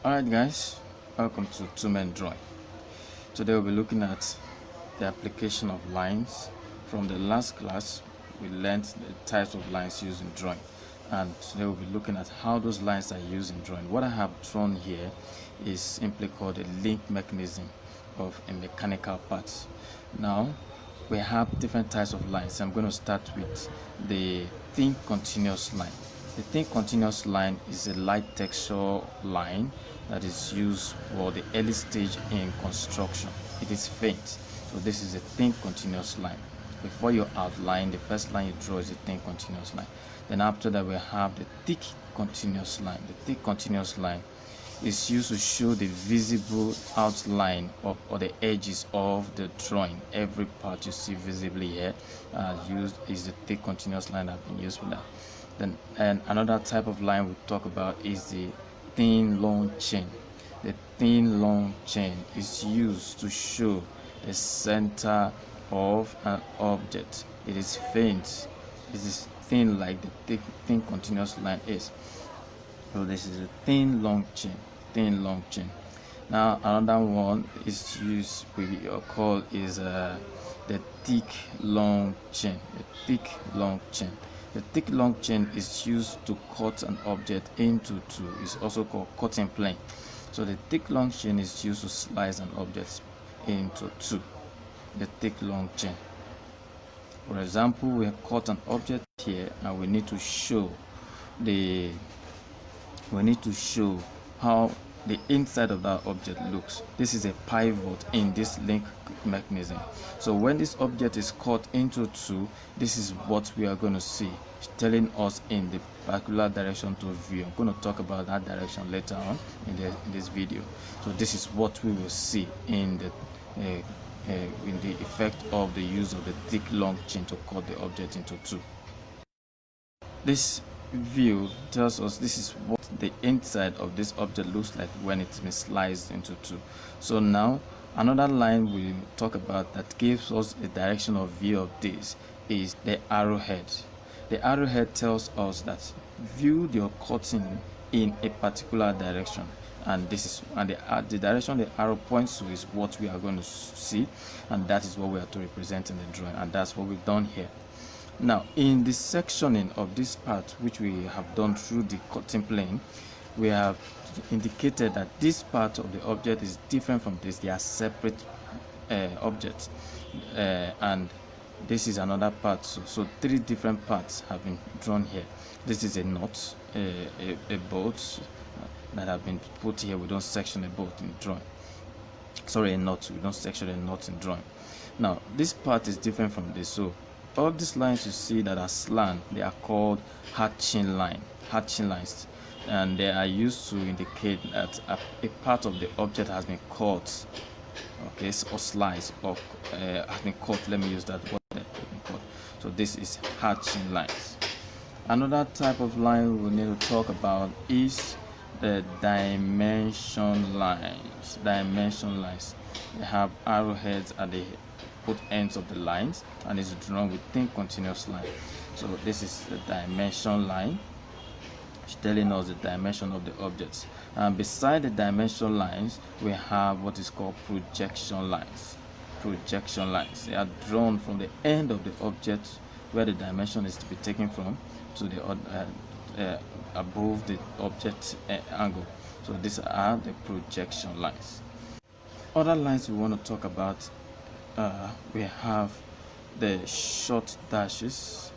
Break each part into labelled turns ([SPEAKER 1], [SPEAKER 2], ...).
[SPEAKER 1] Alright guys, welcome to Two-Men Drawing. Today we'll be looking at the application of lines. From the last class, we learned the types of lines used in drawing, and today we'll be looking at how those lines are used in drawing. What I have drawn here is simply called a link mechanism of a mechanical part. Now, we have different types of lines. I'm going to start with the thin continuous line. The thin continuous line is a light texture line that is used for the early stage in construction. It is faint, so this is a thin continuous line. Before you outline, the first line you draw is a thin continuous line. Then after that we have the thick continuous line. The thick continuous line is used to show the visible outline of, or the edges of the drawing. Every part you see visibly here used is the thick continuous line that have been used for that. Then and another type of line we talk about is the thin long chain. The thin long chain is used to show the center of an object. It is faint. It is thin like the thin continuous line is. So this is a thin long chain. Thin long chain. Now another one is used we call is the thick long chain. The thick long chain. The thick long chain is used to cut an object into two. It's also called cutting plane. So the thick long chain is used to slice an object into two. The thick long chain. For example, we have cut an object here, and we need to show how the inside of that object looks. This is a pivot in this link mechanism. So when this object is cut into two, this is what we are going to see, telling us in the particular direction to view. I'm going to talk about that direction later on in this video. So this is what we will see in the effect of the use of the thick long chain to cut the object into two. This view tells us this is what the inside of this object looks like when it's been sliced into two. So now another line we talk about that gives us a direction of view of this is the arrowhead. The arrowhead tells us that view your cutting in a particular direction, and this is the direction the arrow points to is what we are going to see, and that is what we are to represent in the drawing, and that's what we've done here. Now in the sectioning of this part, which we have done through the cutting plane, we have indicated that this part of the object is different from this. They are separate objects, and this is another part. So three different parts have been drawn here. This is a knot, a bolt that have been put here. We don't section a bolt in drawing. Sorry, a knot. We don't section a knot in drawing. Now this part is different from this. So all these lines you see that are slant, they are called hatching lines, and they are used to indicate that a part of the object has been cut, okay, or sliced, or has been cut. Let me use that word, cut. So this is hatching lines. Another type of line we need to talk about is the dimension lines. They have arrowheads at the both ends of the lines, and is drawn with thin continuous line. So this is the dimension line. It's telling us the dimension of the objects, and beside the dimension lines we have what is called projection lines. They are drawn from the end of the object where the dimension is to be taken from to the above the object angle. So these are the projection lines. Other lines we want to talk about, we have the short dashes.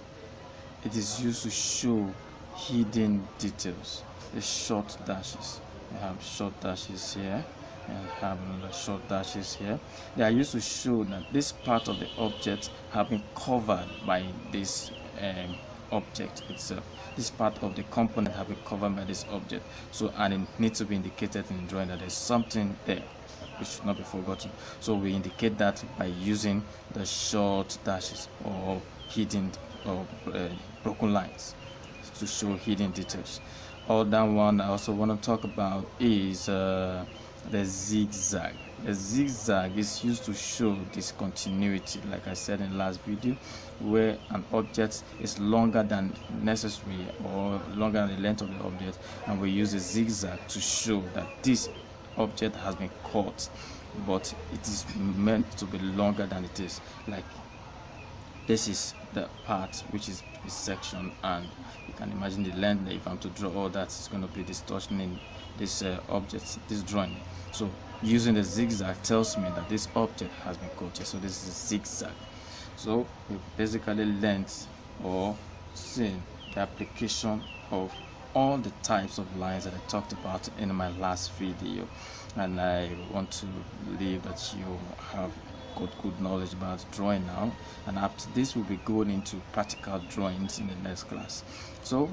[SPEAKER 1] It is used to show hidden details. The short dashes. We have short dashes here and have another short dashes here. They are used to show that this part of the object have been covered by this object itself. This part of the component have been covered by this object. So, and it needs to be indicated in the drawing that there's something there which should not be forgotten. So we indicate that by using the short dashes or hidden or broken lines to show hidden details. Other one I also want to talk about is the zigzag. The zigzag is used to show discontinuity, like I said in the last video, where an object is longer than necessary or longer than the length of the object, and we use a zigzag to show that this object has been cut, but it is meant to be longer than it is. Like this is the part which is a section, and you can imagine the length. If I'm to draw all that, it's going to be distortion in this object, this drawing. So using the zigzag tells me that this object has been cut here. So this is a zigzag. So we basically learned or seen the application of all the types of lines that I talked about in my last video, and I want to believe that you have got good knowledge about drawing now, and after this we'll be going into practical drawings in the next class. So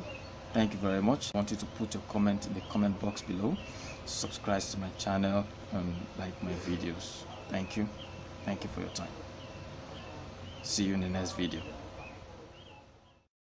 [SPEAKER 1] thank you very much. I want you to put your comment in the comment box below, subscribe to my channel, and like my videos. Thank you for your time. See you in the next video.